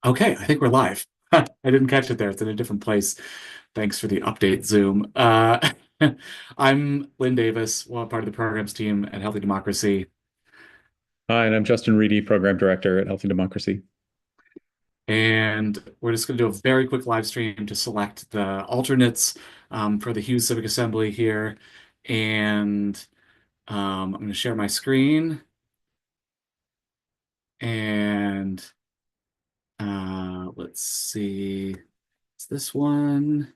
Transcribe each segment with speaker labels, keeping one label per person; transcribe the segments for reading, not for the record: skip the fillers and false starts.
Speaker 1: Okay, I think we're live. I didn't catch it there. It's in a different place. Thanks for the update, Zoom. I'm Lynn Davis, well, part of the programs team at Healthy Democracy,
Speaker 2: Hi, and I'm Justin Reedy, Program Director at Healthy Democracy.
Speaker 1: and we're just going to do a very quick live stream to select the alternates for the Hughes Civic Assembly here. And I'm going to share my screen, and let's see. It's this one.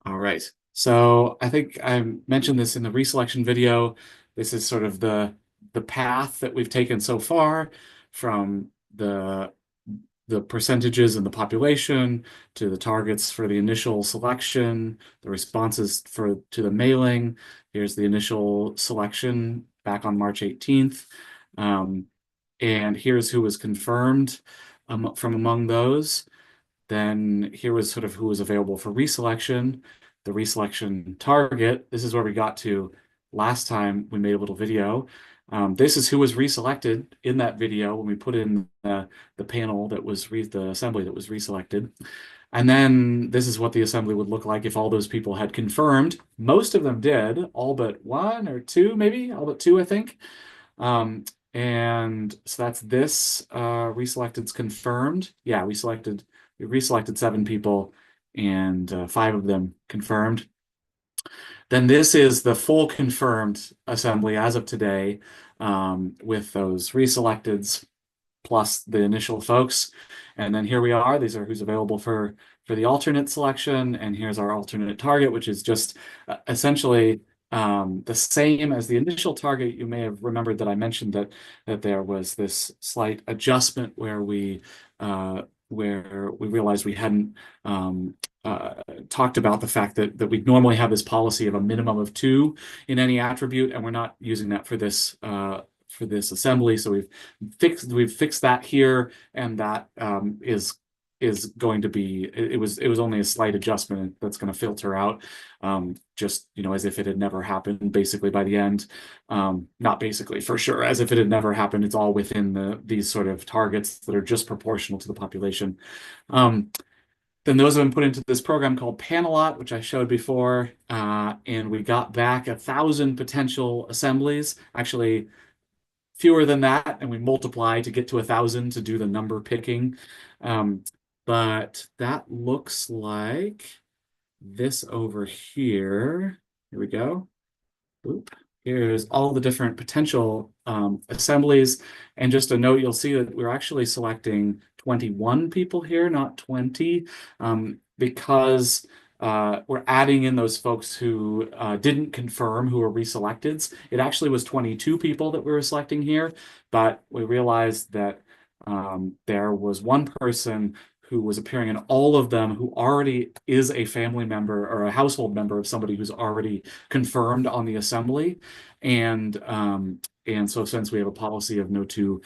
Speaker 1: All right. So I think I mentioned this in the reselection video. This is sort of the path that we've taken so far from the percentages in the population to the targets for the initial selection, the responses for to the mailing. Here's the initial selection back on March 18th. Um, and here's who was confirmed from among those. Then here was sort of who was available for reselection, the reselection target. This is where we got to last time we made a little video. This is who was reselected in that video when we put in the panel that was the assembly that was reselected. And then this is what the assembly would look like if all those people had confirmed. Most of them did, all but one or two, maybe, all but two, I think. Um, and so that's this reselected's confirmed. Yeah, we reselected seven people and five of them confirmed. Then this is the full confirmed assembly as of today with those reselecteds plus the initial folks. And then here we are. These are who's available for the alternate selection. And here's our alternate target, which is just essentially the same as the initial target. You may have remembered that I mentioned that there was this slight adjustment where we realized we hadn't uh, talked about the fact that we normally have this policy of a minimum of two in any attribute, and we're not using that for this assembly. So we've fixed that here, and that is going to be it was only a slight adjustment that's going to filter out just as if it had never happened basically by the end. Not basically, for sure, as if it had never happened. It's all within these sort of targets that are just proportional to the population. um, then those have been put into this program called Panelot, which I showed before, and we got back 1,000 potential assemblies. Actually, fewer than that, and we multiply to get to 1,000 to do the number picking. Um, but that looks like this over here. Here we go. Oop. Here's all the different potential assemblies. And just a note, you'll see that we're actually selecting 21 people here, not 20, because we're adding in those folks who didn't confirm, who were reselected. It actually was 22 people that we were selecting here, but we realized that there was one person who was appearing in all of them who already is a family member or a household member of somebody who's already confirmed on the assembly. And so since we have a policy of no two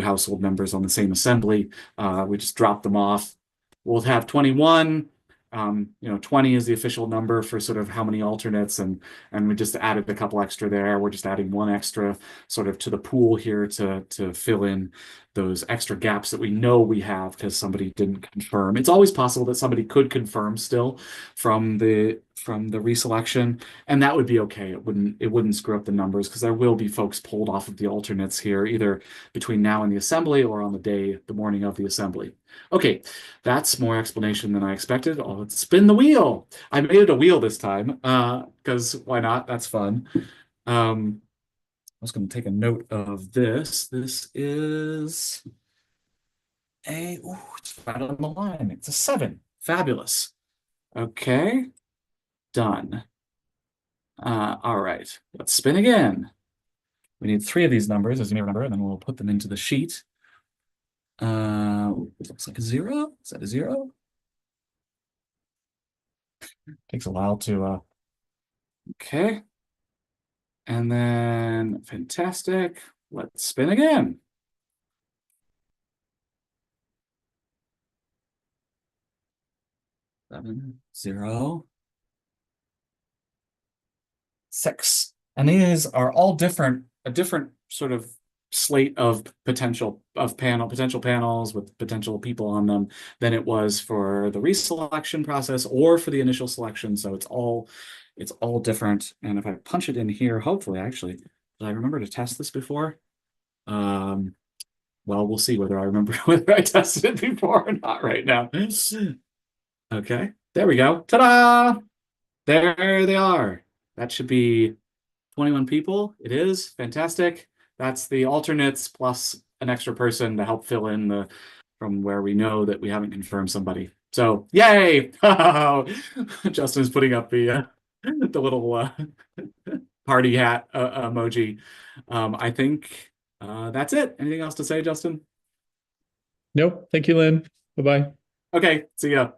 Speaker 1: household members on the same assembly, we just drop them off. We'll have 21. 20 is the official number for sort of how many alternates, and we just added a couple extra there. We're just adding one extra sort of to the pool here to fill in those extra gaps that we know we have because somebody didn't confirm. It's always possible that somebody could confirm still from the reselection, and that would be okay. It wouldn't screw up the numbers because there will be folks pulled off of the alternates here either between now and the assembly or on the morning of the assembly. Okay, that's more explanation than I expected. Oh, let's spin the wheel. I made it a wheel this time because why not? That's fun. I was going to take a note of this. This is it's right on the line. It's a 7. Fabulous. Okay, done. All right, let's spin again. We need 3 of these numbers, as you may remember, and then we'll put them into the sheet. Looks like a 0. Is that a 0? Takes a while to, okay. And then, fantastic. Let's spin again. 7, 0, 6. And these are all different, a different sort of slate of potential panels with potential people on them than it was for the reselection process or for the initial selection. So it's all different. And if I punch it in here, hopefully, actually, did I remember to test this before? Um, well, we'll see whether I remember whether I tested it before or not right now. Okay, there we go. Ta-da! There they are. That should be 21 people. It is fantastic. That's the alternates plus an extra person to help fill in the from where we know that we haven't confirmed somebody. So, yay! Justin's putting up the little party hat emoji. I think that's it. Anything else to say, Justin?
Speaker 2: Nope. Thank you, Lynn. Bye-bye.
Speaker 1: Okay, see ya.